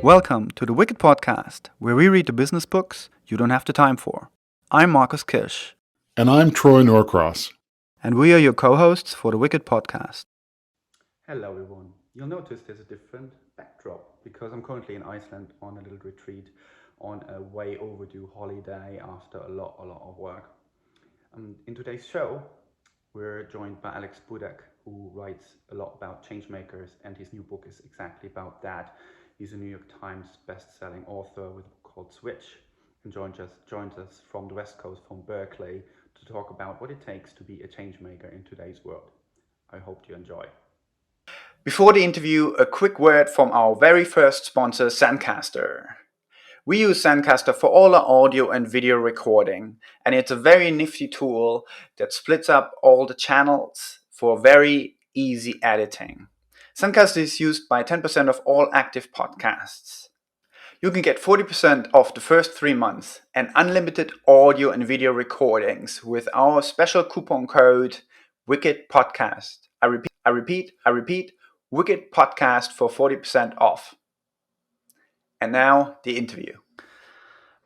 Welcome to the Wicked Podcast, where we read the business books you don't have the time for. I'm Marcus Kirsch. And I'm Troy Norcross. And we are your co-hosts for the Wicked Podcast. Hello everyone. You'll notice there's a different backdrop because I'm currently in Iceland on a little retreat on a way overdue holiday after a lot of work. In today's show, we're joined by Alex Budak, who writes a lot about changemakers, and his new book is exactly about that. He's a New York Times best-selling author with a book called Switch, and joins us from the West Coast, from Berkeley, to talk about what it takes to be a changemaker in today's world. I hope you enjoy. Before the interview, a quick word from our very first sponsor, Zencastr. We use Zencastr for all our audio and video recording, and it's a very nifty tool that splits up all the channels for very easy editing. Zencastr is used by 10% of all active podcasts. You can get 40% off the first 3 months and unlimited audio and video recordings with our special coupon code WICKEDPODCAST. I repeat, Wicked Podcast for 40% off. And now, the interview.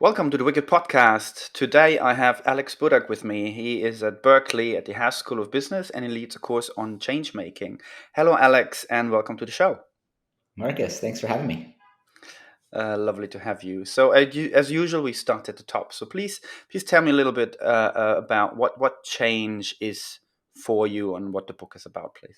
Welcome to the Wicked Podcast. Today I have Alex Budak with me. He is at Berkeley at the Haas School of Business and he leads a course on change making. Hello, Alex, and welcome to the show. Marcus, thanks for having me. Lovely to have you. So, as usual, we start at the top. So, please tell me a little bit about what change is for you and what the book is about, please.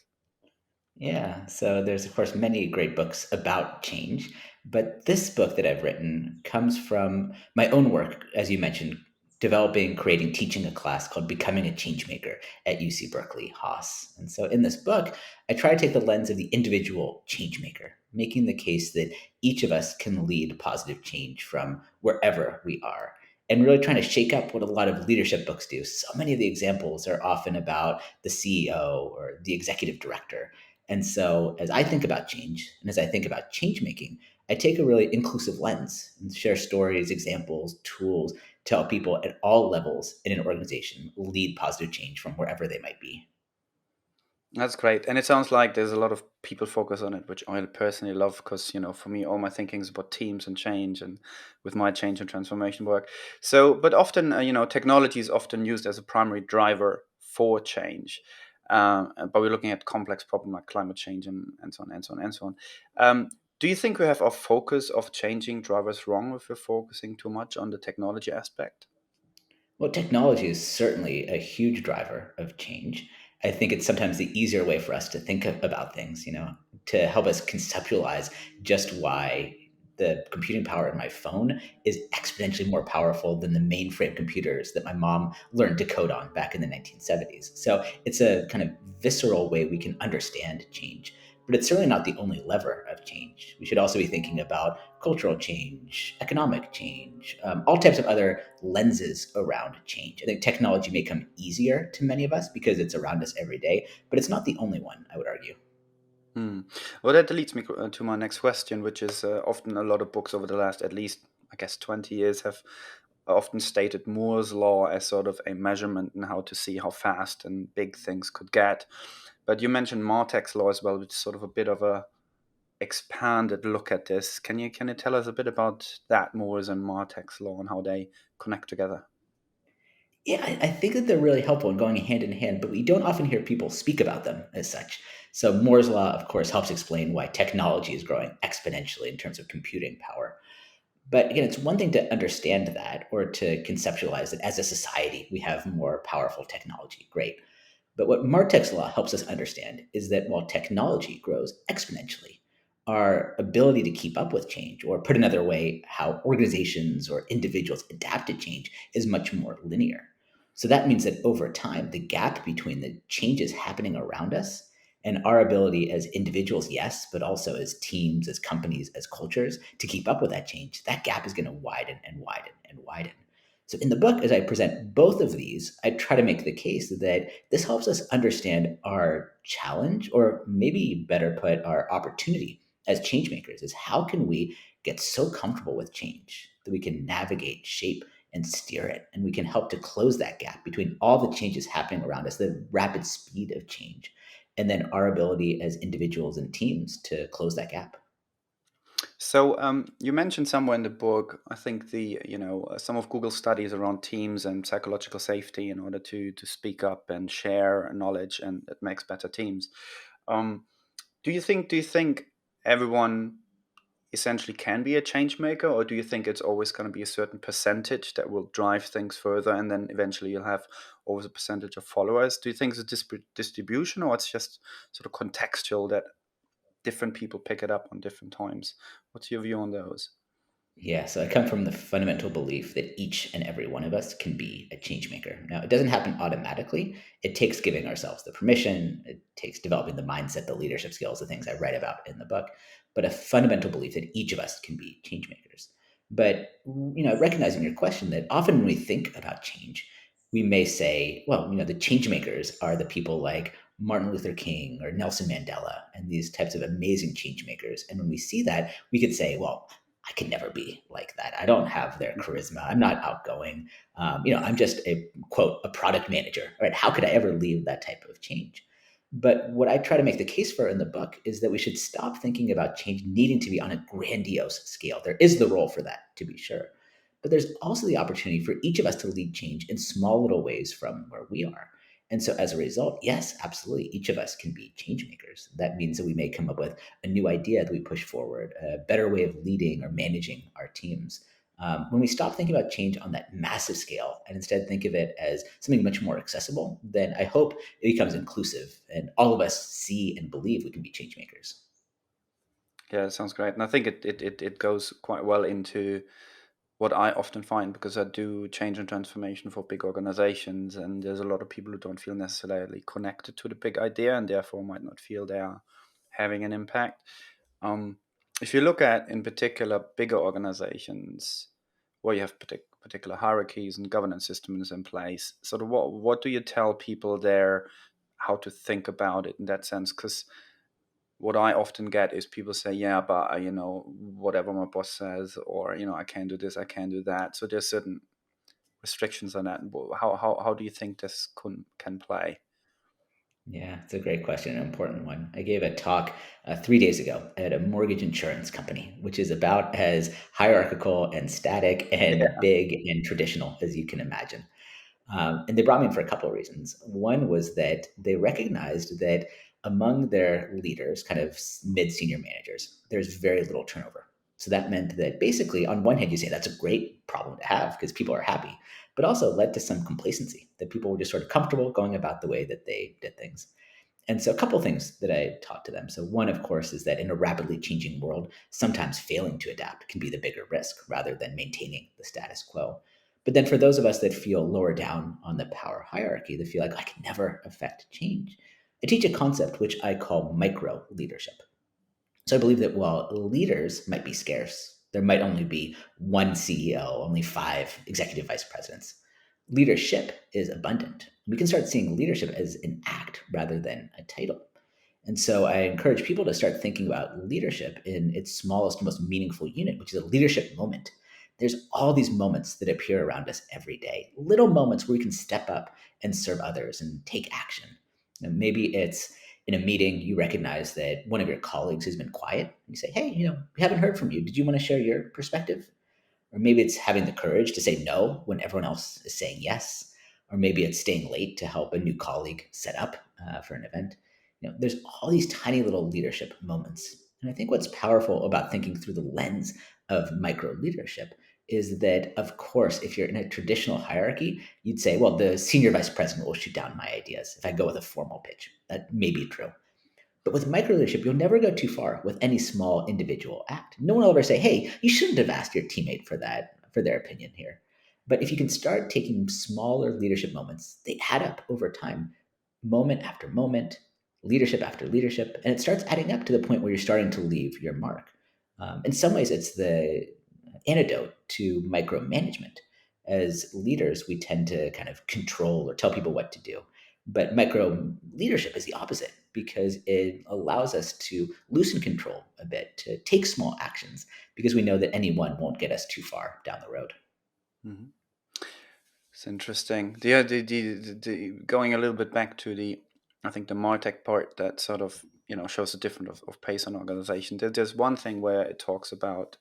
Yeah, so there's, of course, many great books about change, but this book that I've written comes from my own work, as you mentioned, creating, teaching a class called Becoming a Changemaker at UC Berkeley, Haas. And so in this book, I try to take the lens of the individual changemaker, making the case that each of us can lead positive change from wherever we are, and really trying to shake up what a lot of leadership books do. So many of the examples are often about the CEO or the executive director. And so as I think about change and as I think about change making, I take a really inclusive lens and share stories, examples, tools to help people at all levels in an organization lead positive change from wherever they might be. That's great. And it sounds like there's a lot of people focus on it, which I personally love because, for me, all my thinking is about teams and change and with my change and transformation work. So, but often, technology is often used as a primary driver for change. But we're looking at complex problems like climate change and so on and so on and so on. Do you think we have our focus of changing drivers wrong if we're focusing too much on the technology aspect? Well, technology is certainly a huge driver of change. I think it's sometimes the easier way for us to think about things, to help us conceptualize just why the computing power in my phone is exponentially more powerful than the mainframe computers that my mom learned to code on back in the 1970s. So it's a kind of visceral way we can understand change. But it's certainly not the only lever of change. We should also be thinking about cultural change, economic change, all types of other lenses around change. I think technology may come easier to many of us because it's around us every day, but it's not the only one, I would argue. Well, that leads me to my next question, which is often a lot of books over the last, at least, I guess, 20 years have often stated Moore's law as sort of a measurement in how to see how fast and big things could get. But you mentioned Martek's law as well, which is sort of a bit of a expanded look at this. Can you tell us a bit about that, Moore's and Martek's law, and how they connect together? Yeah, I think that they're really helpful in going hand in hand, but we don't often hear people speak about them as such. So Moore's law, of course, helps explain why technology is growing exponentially in terms of computing power. But again, it's one thing to understand that or to conceptualize that as a society, we have more powerful technology. Great. But what Martek's law helps us understand is that while technology grows exponentially, our ability to keep up with change, or put another way, how organizations or individuals adapt to change, is much more linear. So that means that over time, the gap between the changes happening around us and our ability as individuals, yes, but also as teams, as companies, as cultures to keep up with that change, that gap is going to widen and widen and widen. So in the book, as I present both of these, I try to make the case that this helps us understand our challenge, or maybe better put, our opportunity as change makers, is how can we get so comfortable with change that we can navigate, shape, and steer it, and we can help to close that gap between all the changes happening around us, the rapid speed of change, and then our ability as individuals and teams to close that gap. So you mentioned somewhere in the book, I think some of Google's studies around teams and psychological safety in order to speak up and share knowledge, and it makes better teams. Um, do you think everyone essentially can be a change maker, or do you think it's always going to be a certain percentage that will drive things further, and then eventually you'll have always a percentage of followers? Do you think it's a distribution, or it's just sort of contextual that different people pick it up on different times? What's your view on those? Yeah, so I come from the fundamental belief that each and every one of us can be a change maker. Now, it doesn't happen automatically. It takes giving ourselves the permission, it takes developing the mindset, the leadership skills, the things I write about in the book, but a fundamental belief that each of us can be change makers. But, recognizing your question that often when we think about change, we may say, well, the change makers are the people like Martin Luther King or Nelson Mandela and these types of amazing change makers. And when we see that, we could say, well, I could never be like that. I don't have their charisma. I'm not outgoing. I'm just a quote, a product manager, right? How could I ever lead that type of change? But what I try to make the case for in the book is that we should stop thinking about change needing to be on a grandiose scale. There is the role for that, to be sure. But there's also the opportunity for each of us to lead change in small little ways from where we are. And so as a result, yes, absolutely, each of us can be change makers. That means that we may come up with a new idea that we push forward, a better way of leading or managing our teams. When we stop thinking about change on that massive scale and instead think of it as something much more accessible, then I hope it becomes inclusive and all of us see and believe we can be change makers. Yeah, that sounds great. And I think it goes quite well into what I often find, because I do change and transformation for big organizations, and there's a lot of people who don't feel necessarily connected to the big idea and therefore might not feel they are having an impact. Um, if you look at, in particular, bigger organizations where you have particular hierarchies and governance systems in place, sort of what do you tell people there how to think about it in that sense? Because what I often get is people say, yeah, but whatever my boss says, or I can't do this, I can't do that. So there's certain restrictions on that. How do you think this can play? Yeah, it's a great question, an important one. I gave a talk 3 days ago at a mortgage insurance company, which is about as hierarchical and static and Yeah. big and traditional as you can imagine. And they brought me in for a couple of reasons. One was that they recognized that among their leaders, kind of mid senior managers, there's very little turnover. So that meant that basically, on one hand, you say that's a great problem to have because people are happy, but also led to some complacency that people were just sort of comfortable going about the way that they did things. And so, a couple of things that I taught to them. So, one, of course, is that in a rapidly changing world, sometimes failing to adapt can be the bigger risk rather than maintaining the status quo. But then, for those of us that feel lower down on the power hierarchy, that feel like I can never affect change, I teach a concept which I call micro leadership. So I believe that while leaders might be scarce, there might only be one CEO, only five executive vice presidents. Leadership is abundant. We can start seeing leadership as an act rather than a title. And so I encourage people to start thinking about leadership in its smallest, most meaningful unit, which is a leadership moment. There's all these moments that appear around us every day, little moments where we can step up and serve others and take action. And maybe it's in a meeting, you recognize that one of your colleagues has been quiet. You say, hey, we haven't heard from you. Did you want to share your perspective? Or maybe it's having the courage to say no when everyone else is saying yes. Or maybe it's staying late to help a new colleague set up for an event. There's all these tiny little leadership moments. And I think what's powerful about thinking through the lens of micro leadership is that, of course, if you're in a traditional hierarchy, you'd say, well, the senior vice president will shoot down my ideas if I go with a formal pitch. That may be true. But with micro leadership, you'll never go too far with any small individual act. No one will ever say, hey, you shouldn't have asked your teammate for that, for their opinion here. But if you can start taking smaller leadership moments, they add up over time, moment after moment, leadership after leadership, and it starts adding up to the point where you're starting to leave your mark. In some ways, it's the antidote to micromanagement. As leaders, we tend to kind of control or tell people what to do. But micro leadership is the opposite because it allows us to loosen control a bit, to take small actions, because we know that any one won't get us too far down the road. Hmm. It's interesting. The going a little bit back to I think the Martech part, that sort of shows the difference of pace and organization. There's one thing where it talks about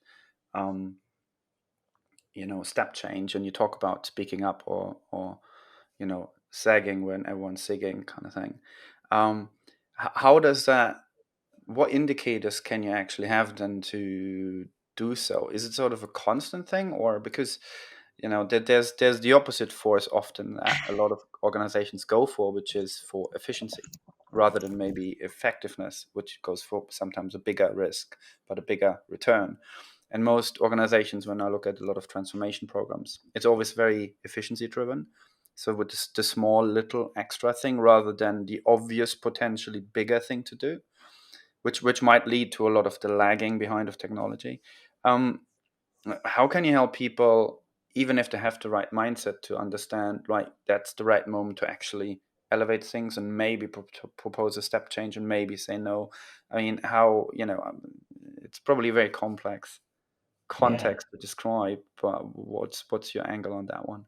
step change, and you talk about speaking up or sagging when everyone's zigging, kind of thing. How does that? What indicators can you actually have then to do so? Is it sort of a constant thing, or because there's the opposite force often that a lot of organizations go for, which is for efficiency rather than maybe effectiveness, which goes for sometimes a bigger risk but a bigger return. And most organizations, when I look at a lot of transformation programs, it's always very efficiency driven. So with the small little extra thing rather than the obvious potentially bigger thing to do, which might lead to a lot of the lagging behind of technology. How can you help people, even if they have the right mindset, to understand, right, that's the right moment to actually elevate things and maybe propose a step change and maybe say no? I mean, how, it's probably a very complex Yeah. context to describe, but what's your angle on that one?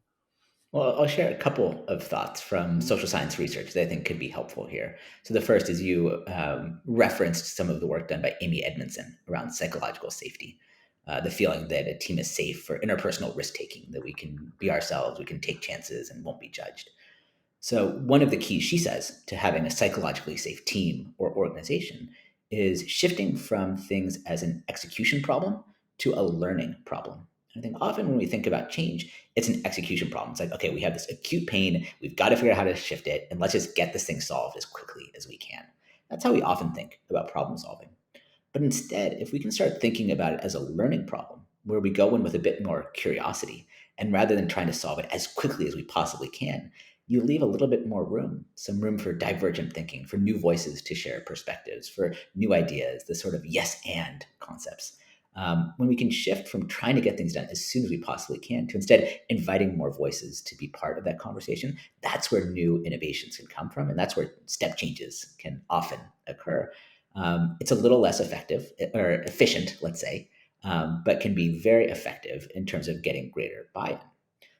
Well, I'll share a couple of thoughts from social science research that I think could be helpful here. So the first is you referenced some of the work done by Amy Edmondson around psychological safety, the feeling that a team is safe for interpersonal risk taking, that we can be ourselves, we can take chances, and won't be judged. So, one of the keys, she says, to having a psychologically safe team or organization is shifting from things as an execution problem to a learning problem. And I think often when we think about change, it's an execution problem. It's like, okay, we have this acute pain, we've got to figure out how to shift it, and let's just get this thing solved as quickly as we can. That's how we often think about problem solving. But instead, if we can start thinking about it as a learning problem, where we go in with a bit more curiosity, and rather than trying to solve it as quickly as we possibly can, you leave a little bit more room, some room for divergent thinking, for new voices to share perspectives, for new ideas, the sort of yes and concepts. When we can shift from trying to get things done as soon as we possibly can to instead inviting more voices to be part of that conversation, that's where new innovations can come from. And that's where step changes can often occur. It's a little less effective or efficient, let's say, but can be very effective in terms of getting greater buy-in.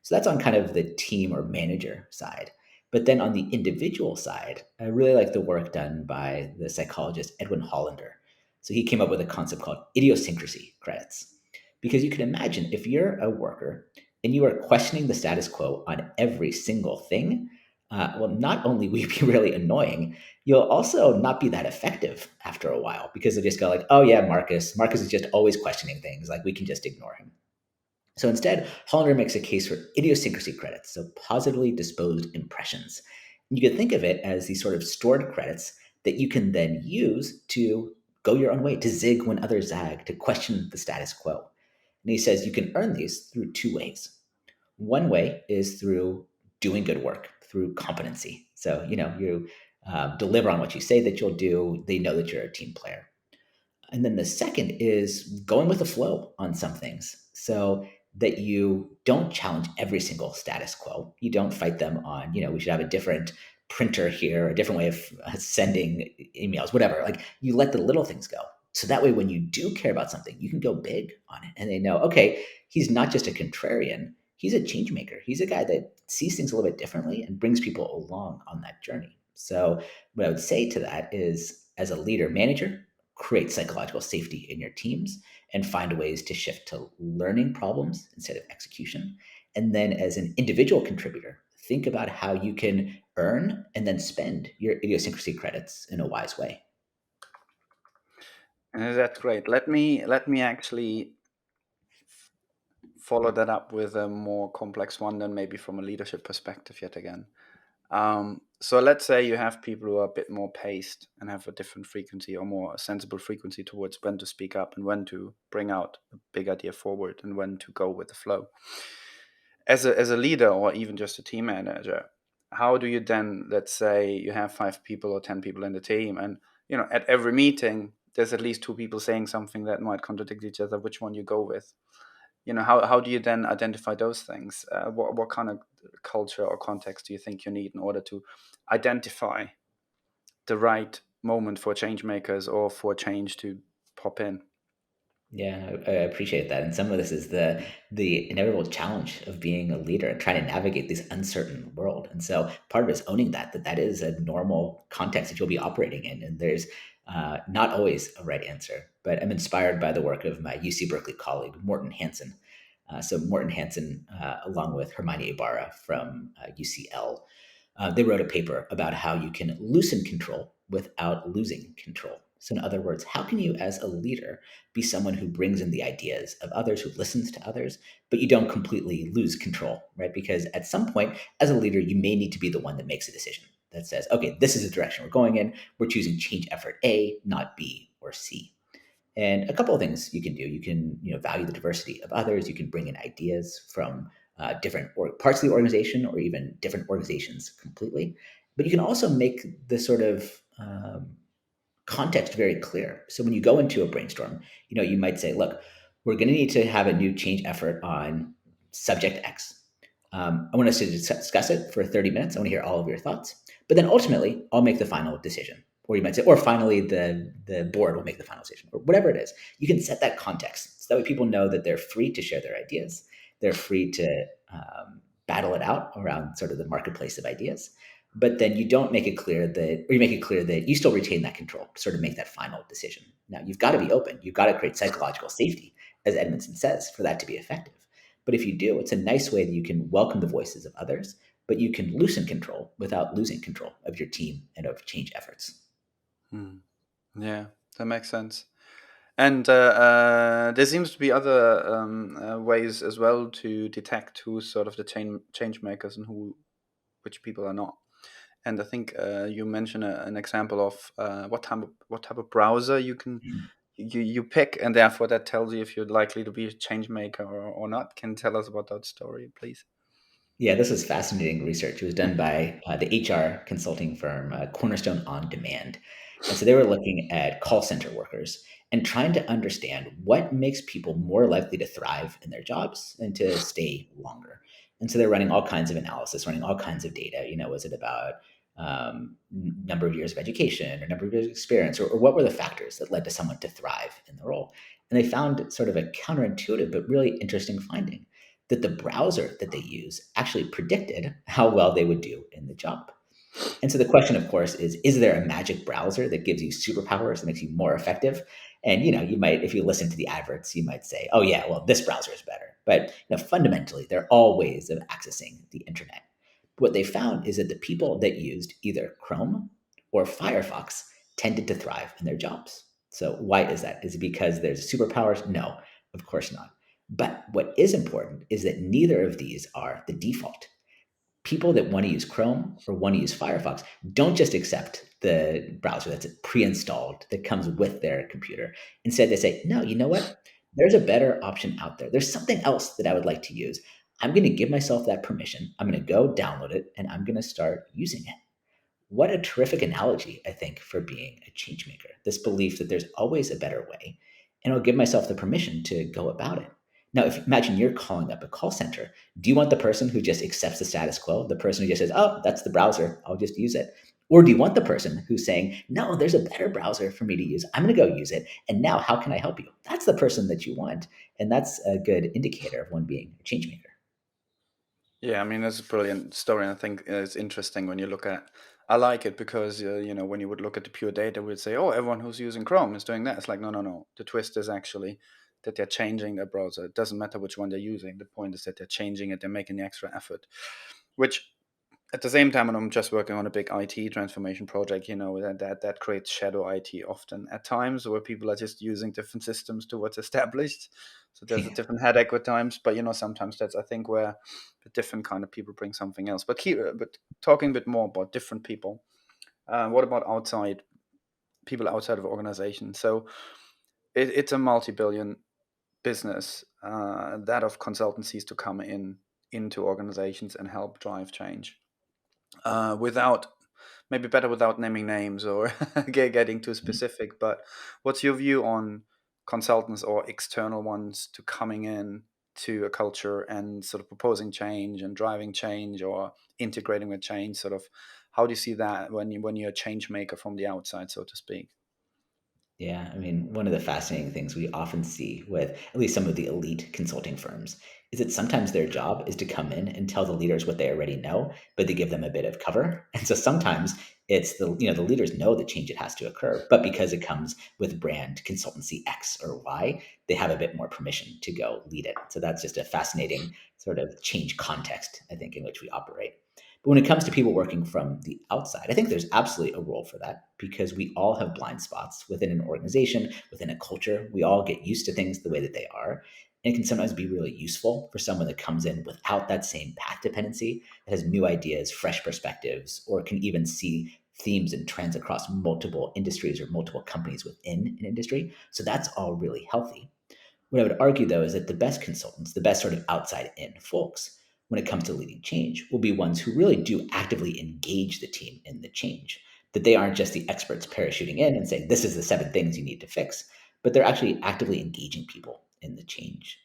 So that's on kind of the team or manager side. But then on the individual side, I really like the work done by the psychologist Edwin Hollander. So he came up with a concept called idiosyncrasy credits. Because you can imagine if you're a worker and you are questioning the status quo on every single thing, well, not only will you be really annoying, you'll also not be that effective after a while because they just go like, oh yeah, Marcus is just always questioning things. Like we can just ignore him. So instead, Hollander makes a case for idiosyncrasy credits, so positively disposed impressions. And you could think of it as these sort of stored credits that you can then use to go your own way, to zig when others zag, to question the status quo. And he says you can earn these through two ways. One way is through doing good work, through competency. So, you deliver on what you say that you'll do. They know that you're a team player. And then the second is going with the flow on some things so that you don't challenge every single status quo. You don't fight them on, we should have a different printer here, a different way of sending emails, whatever. Like you let the little things go. So that way, when you do care about something, you can go big on it. And they know, okay, he's not just a contrarian, he's a change maker. He's a guy that sees things a little bit differently and brings people along on that journey. So, what I would say to that is, as a leader manager, create psychological safety in your teams and find ways to shift to learning problems instead of execution. And then as an individual contributor, think about how you can earn and then spend your idiosyncrasy credits in a wise way. That's great. Let me actually follow that up with a more complex one than maybe from a leadership perspective yet again. So let's say you have people who are a bit more paced and have a different frequency or more sensible frequency towards when to speak up and when to bring out a big idea forward and when to go with the flow. As a leader or even just a team manager, how do you then, let's say you have 5 people or 10 people in the team, and at every meeting there's at least 2 people saying something that might contradict each other, which one you go with? How do you then identify those things? What kind of culture or context do you think you need in order to identify the right moment for change makers or for change to pop in? Yeah, I appreciate that. And some of this is the inevitable challenge of being a leader and trying to navigate this uncertain world. And so part of it is owning that is a normal context that you'll be operating in. And there's Not always a right answer, but I'm inspired by the work of my UC Berkeley colleague, Morten Hansen. So Morten Hansen, along with Hermione Ibarra from UCL, they wrote a paper about how you can loosen control without losing control. So, in other words, how can you, as a leader, be someone who brings in the ideas of others, who listens to others, but you don't completely lose control, right? Because at some point, as a leader, you may need to be the one that makes a decision that says, okay, this is the direction we're going in. We're choosing change effort A, not B or C. And a couple of things you can do. You can, value the diversity of others. You can bring in ideas from different parts of the organization or even different organizations completely. But you can also make the sort of context very clear. So when you go into a brainstorm, you might say, look, we're going to need to have a new change effort on subject X. I want us to discuss it for 30 minutes. I want to hear all of your thoughts. But then ultimately, I'll make the final decision. Or you might say, or finally, the board will make the final decision, or whatever it is. You can set that context. So that way people know that they're free to share their ideas. They're free to battle it out around sort of the marketplace of ideas. But then you don't make it clear that, or you make it clear that you still retain that control to sort of make that final decision. Now, you've got to be open. You've got to create psychological safety, as Edmondson says, for that to be effective. But if you do, it's a nice way that you can welcome the voices of others, but you can loosen control without losing control of your team and of change efforts. Yeah, that makes sense. And there seems to be other ways as well to detect who's sort of the change makers and which people are not. And I think you mentioned an example of what type of browser you can you pick, and therefore that tells you if you're likely to be a change maker or not. Can you tell us about that story, please? Yeah, this is fascinating research. It was done by the HR consulting firm Cornerstone On Demand. And so they were looking at call center workers and trying to understand what makes people more likely to thrive in their jobs and to stay longer. And so they're running all kinds of analysis, running all kinds of data. Was it about number of years of education or number of years of experience, or what were the factors that led to someone to thrive in the role? And they found sort of a counterintuitive but really interesting finding that the browser that they use actually predicted how well they would do in the job. And so the question, of course, is there a magic browser that gives you superpowers that makes you more effective? And you might, if you listen to the adverts, you might say, oh yeah, well, this browser is better. But fundamentally, they're all ways of accessing the internet. What they found is that the people that used either Chrome or Firefox tended to thrive in their jobs. So why is that? Is it because there's superpowers? No, of course not. But what is important is that neither of these are the default. People that want to use Chrome or want to use Firefox don't just accept the browser that's pre-installed that comes with their computer. Instead, they say, no, you know what? There's a better option out there. There's something else that I would like to use. I'm going to give myself that permission. I'm going to go download it and I'm going to start using it. What a terrific analogy, I think, for being a change maker. This belief that there's always a better way, and I'll give myself the permission to go about it. Now, if imagine you're calling up a call center, do you want the person who just accepts the status quo, the person who just says, "Oh, that's the browser, I'll just use it," or do you want the person who's saying, "No, there's a better browser for me to use. I'm going to go use it, and now how can I help you?" That's the person that you want, and that's a good indicator of one being a change maker. Yeah, I mean, that's a brilliant story. And I think it's interesting when you look at. I like it because when you would look at the pure data, we'd say, "Oh, everyone who's using Chrome is doing that." It's like, no, no, no. The twist is actually that they're changing their browser. It doesn't matter which one they're using. The point is that they're changing it. They're making the extra effort, which at the same time, when I'm just working on a big IT transformation project, that creates shadow IT often at times, where people are just using different systems to what's established. So there's a Yeah. different headache with times, but sometimes that's, I think, where the different kind of people bring something else. But talking a bit more about different people. What about people outside of organizations? So it's a multi-billion business, that of consultancies to come into organizations and help drive change. Without maybe better without naming names or getting too specific, but what's your view on consultants or external ones to coming in to a culture and sort of proposing change and driving change or integrating with change? Sort of, how do you see that when you're a change maker from the outside, so to speak? Yeah, I mean, one of the fascinating things we often see with at least some of the elite consulting firms is that sometimes their job is to come in and tell the leaders what they already know, but they give them a bit of cover. And so sometimes it's the leaders know the change that has to occur, but because it comes with brand consultancy X or Y, they have a bit more permission to go lead it. So that's just a fascinating sort of change context, I think, in which we operate. But when it comes to people working from the outside, I think there's absolutely a role for that because we all have blind spots within an organization, within a culture. We all get used to things the way that they are. And it can sometimes be really useful for someone that comes in without that same path dependency, that has new ideas, fresh perspectives, or can even see themes and trends across multiple industries or multiple companies within an industry. So that's all really healthy. What I would argue, though, is that the best consultants, the best sort of outside in folks, when it comes to leading change, will be ones who really do actively engage the team in the change. That they aren't just the experts parachuting in and saying, this is the 7 things you need to fix, but they're actually actively engaging people in the change.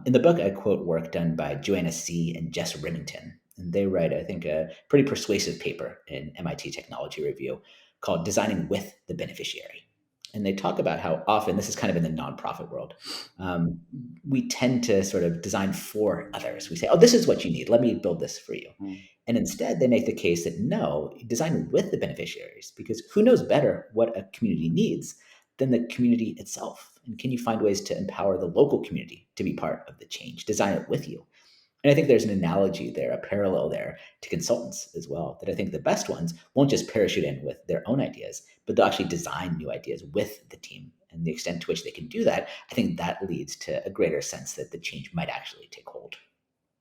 In the book, I quote work done by Joanna C. and Jess Remington. And they write, I think, a pretty persuasive paper in MIT Technology Review called Designing with the Beneficiary. And they talk about how often, this is kind of in the nonprofit world, um, we tend to sort of design for others. We say, oh, this is what you need. Let me build this for you. Mm. And instead, they make the case that no, design with the beneficiaries, because who knows better what a community needs than the community itself? And can you find ways to empower the local community to be part of the change? Design it with you. And I think there's an analogy there, a parallel there to consultants as well, that I think the best ones won't just parachute in with their own ideas, but they'll actually design new ideas with the team. And the extent to which they can do that, I think that leads to a greater sense that the change might actually take hold.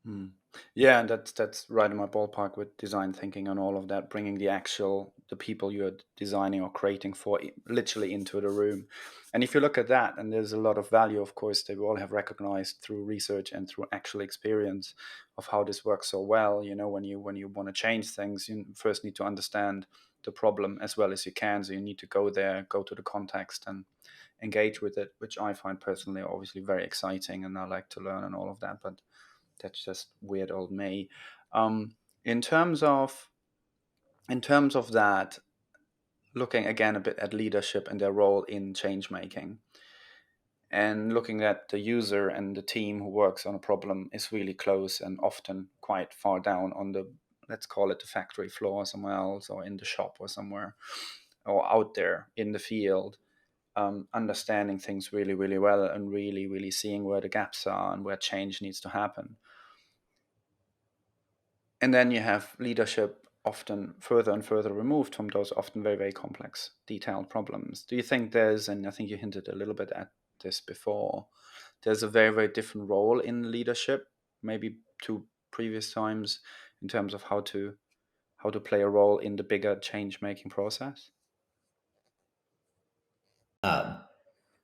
Mm. Yeah, and that's right in my ballpark with design thinking and all of that, bringing the people you're designing or creating for literally into the room. And if you look at that, and there's a lot of value, of course, that we all have recognized through research and through actual experience of how this works so well. When you want to change things, you first need to understand the problem as well as you can. So you need to go there, go to the context, and engage with it, which I find personally obviously very exciting, and I like to learn and all of that. But that's just weird old me. Um, in terms of that, looking again a bit at leadership and their role in change making, and looking at the user and the team who works on a problem is really close and often quite far down on the, let's call it, the factory floor somewhere else, or in the shop or somewhere, or out there in the field. Understanding things really, really well and really, really seeing where the gaps are and where change needs to happen. And then you have leadership often further and further removed from those often very, very complex, detailed problems. Do you think and I think you hinted a little bit at this before, there's a very, very different role in leadership, maybe to previous times, in terms of how to play a role in the bigger change making process? Um,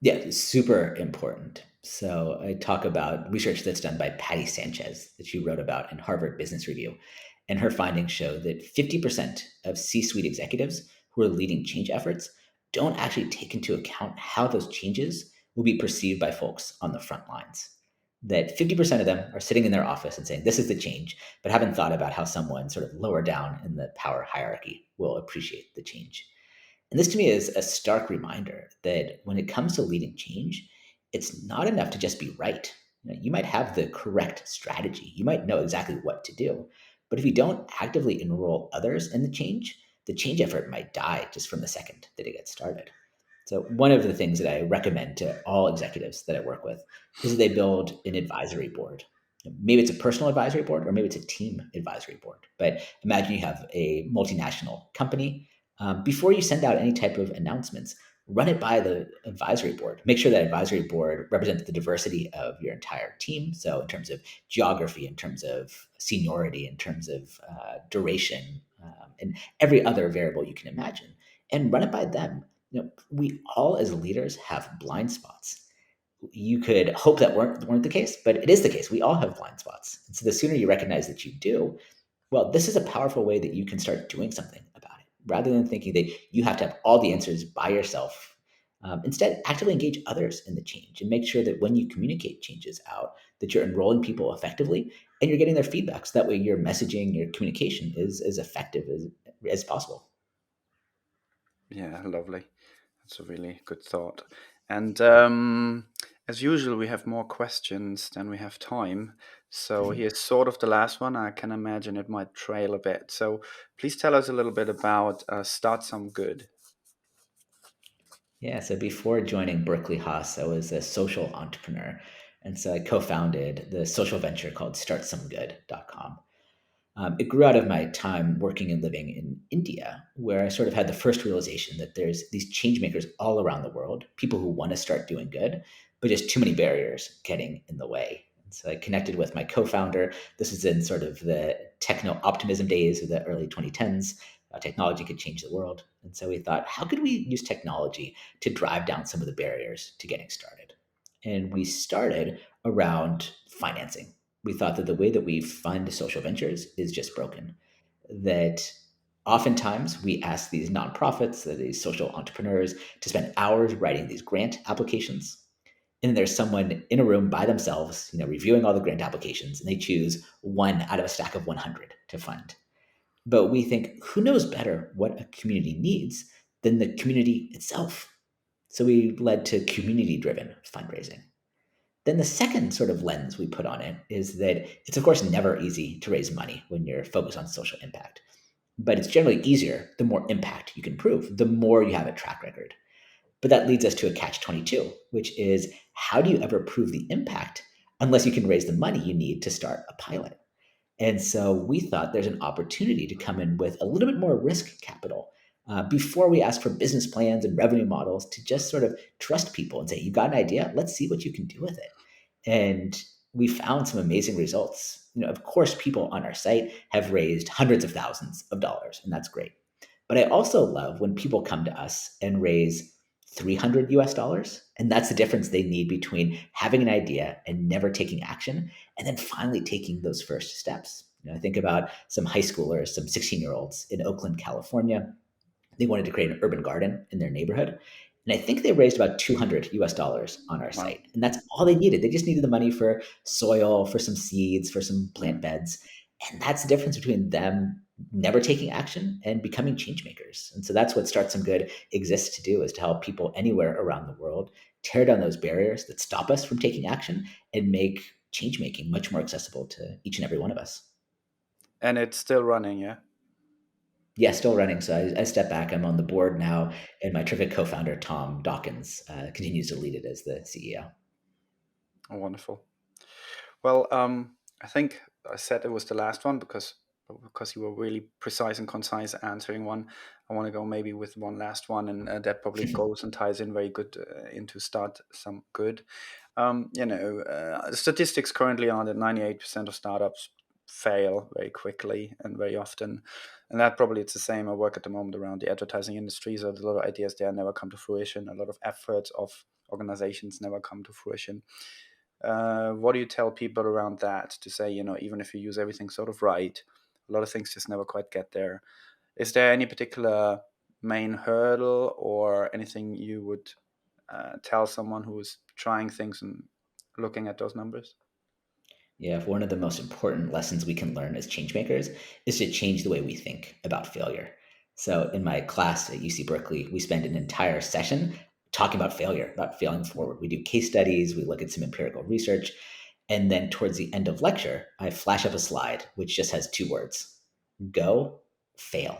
Yeah, super important. So I talk about research that's done by Patty Sanchez that she wrote about in Harvard Business Review. And her findings show that 50% of C suite executives who are leading change efforts don't actually take into account how those changes will be perceived by folks on the front lines. That 50% of them are sitting in their office and saying, this is the change, but haven't thought about how someone sort of lower down in the power hierarchy will appreciate the change. And this to me is a stark reminder that when it comes to leading change, it's not enough to just be right. You might have the correct strategy, you might know exactly what to do. But if you don't actively enroll others in the change effort might die just from the second that it gets started. So, one of the things that I recommend to all executives that I work with is that they build an advisory board. Maybe it's a personal advisory board or maybe it's a team advisory board. But imagine you have a multinational company. Before you send out any type of announcements, run it by the advisory board. Make sure that advisory board represents the diversity of your entire team. So, in terms of geography, in terms of seniority, in terms of duration, and every other variable you can imagine, and run it by them. We all as leaders have blind spots. You could hope that weren't the case, but it is the case. We all have blind spots. And so the sooner you recognize that you do, well, this is a powerful way that you can start doing something about it rather than thinking that you have to have all the answers by yourself. Instead, actively engage others in the change and make sure that when you communicate changes out, that you're enrolling people effectively and you're getting their feedback. So that way your messaging, your communication is as effective as possible. Yeah, lovely. That's a really good thought. And as usual, we have more questions than we have time. So here's sort of the last one. I can imagine it might trail a bit. So please tell us a little bit about Start Some Good. Yeah, so before joining Berkeley Haas, I was a social entrepreneur. And so I co founded the social venture called startsomegood.com. It grew out of my time working and living in India, where I sort of had the first realization that there's these change makers all around the world, people who want to start doing good, but just too many barriers getting in the way. And so I connected with my co-founder. This is in sort of the techno optimism days of the early 2010s. Technology could change the world. And so we thought, how could we use technology to drive down some of the barriers to getting started? And we started around financing. We thought that the way that we fund social ventures is just broken. That oftentimes we ask these nonprofits, these social entrepreneurs, to spend hours writing these grant applications. And there's someone in a room by themselves, reviewing all the grant applications, and they choose one out of a stack of 100 to fund. But we think, who knows better what a community needs than the community itself? So we led to community driven fundraising. Then the second sort of lens we put on it is that it's, of course, never easy to raise money when you're focused on social impact. But it's generally easier the more impact you can prove, the more you have a track record. But that leads us to a catch 22, which is how do you ever prove the impact unless you can raise the money you need to start a pilot? And so we thought there's an opportunity to come in with a little bit more risk capital before we ask for business plans and revenue models, to just sort of trust people and say, you got an idea? Let's see what you can do with it. And we found some amazing results. Of course, people on our site have raised hundreds of thousands of dollars, and that's great. But I also love when people come to us and raise 300 US dollars. And that's the difference they need between having an idea and never taking action, and then finally taking those first steps. I think about some high schoolers, some 16-year-olds in Oakland, California. They wanted to create an urban garden in their neighborhood. And I think they raised about 200 US dollars on our Wow. site. And that's all they needed. They just needed the money for soil, for some seeds, for some plant beds. And that's the difference between them never taking action and becoming change makers. And so that's what Start Some Good exists to do, is to help people anywhere around the world tear down those barriers that stop us from taking action and make change making much more accessible to each and every one of us. And it's still running, yeah? Yeah, still running. So I step back. I'm on the board now, and my terrific co-founder, Tom Dawkins, continues to lead it as the CEO. Oh, wonderful. Well, I think I said it was the last one because you were really precise and concise answering one. I want to go maybe with one last one, and that probably goes and ties in very good into Start Some Good. The statistics currently are that 98% of startups fail very quickly and very often. And that probably it's the same. I work at the moment around the advertising industry, so there's a lot of ideas there never come to fruition. A lot of efforts of organizations never come to fruition. What do you tell people around that to say, even if you use everything sort of right, a lot of things just never quite get there? Is there any particular main hurdle or anything you would tell someone who's trying things and looking at those numbers? Yeah, one of the most important lessons we can learn as change makers is to change the way we think about failure. So in my class at UC Berkeley, we spend an entire session talking about failure, about failing forward. We do case studies, we look at some empirical research, and then towards the end of lecture, I flash up a slide which just has two words: go, fail.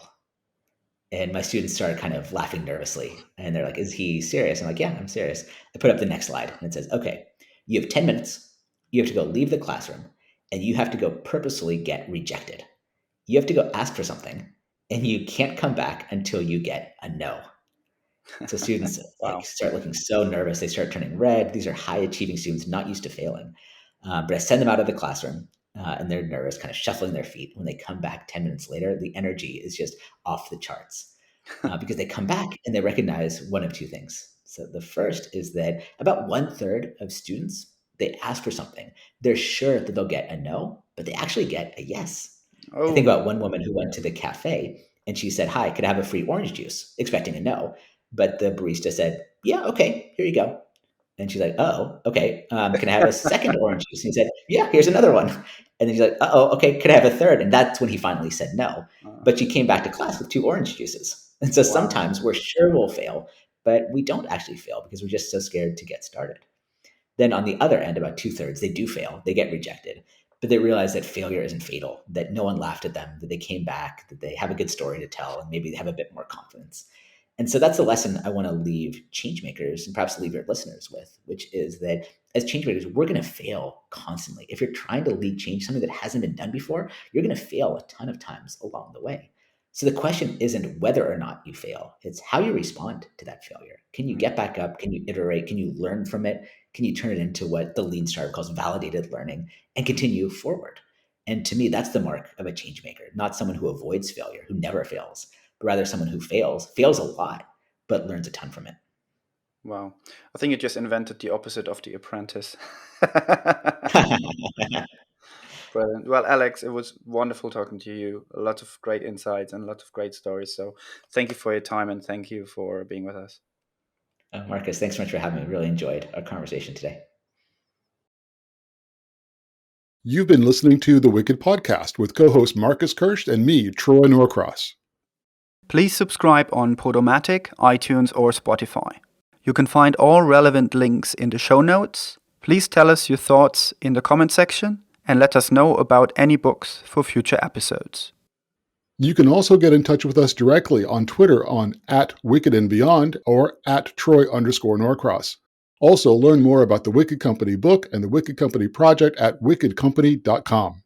And my students started kind of laughing nervously. And they're like, is he serious? I'm like, yeah, I'm serious. I put up the next slide and it says, okay, you have 10 minutes. You have to go leave the classroom, and you have to go purposefully get rejected. You have to go ask for something, and you can't come back until you get a no. So students Wow. start looking so nervous. They start turning red. These are high achieving students, not used to failing. But I send them out of the classroom, and they're nervous, kind of shuffling their feet. When they come back 10 minutes later, the energy is just off the charts because they come back and they recognize one of two things. So the first is that about 1/3 of students, they ask for something. They're sure that they'll get a no, but they actually get a yes. I think Oh, about one woman who went to the cafe and she said, "Hi, could I have a free orange juice?" expecting a no. But the barista said, "Yeah, okay, here you go." And she's like, "Oh, okay. Can I have a second orange juice?" And he said, "Yeah, here's another one." And then she's like, "Oh, okay. Could I have a third?" And that's when he finally said no. uh, But she came back to class with two orange juices. And so wow. sometimes we're sure we'll fail, but we don't actually fail because we're just so scared to get started. Then on the other end, about 2/3, they do fail, they get rejected, but they realize that failure isn't fatal, that no one laughed at them, that they came back, that they have a good story to tell, and maybe they have a bit more confidence. And so that's the lesson I want to leave changemakers and perhaps leave your listeners with, which is that as changemakers, we're going to fail constantly. If you're trying to lead change, something that hasn't been done before, you're going to fail a ton of times along the way. So the question isn't whether or not you fail, it's how you respond to that failure. Can you get back up? Can you iterate? Can you learn from it? Can you turn it into what the lean startup calls validated learning and continue forward? And to me, that's the mark of a change maker, not someone who avoids failure, who never fails, but rather someone who fails a lot, but learns a ton from it. Wow. I think you just invented the opposite of The Apprentice. Brilliant. Well, Alex, it was wonderful talking to you. A lot of great insights and a lot of great stories. So thank you for your time and thank you for being with us. Marcus, thanks so much for having me. Really enjoyed our conversation today. You've been listening to The Wicked Podcast with co-host Marcus Kirsch and me, Troy Norcross. Please subscribe on Podomatic, iTunes, or Spotify. You can find all relevant links in the show notes. Please tell us your thoughts in the comment section and let us know about any books for future episodes. You can also get in touch with us directly on Twitter on @WickedandBeyond or @Troy_Norcross. Also, learn more about the Wicked Company book and the Wicked Company project at wickedcompany.com.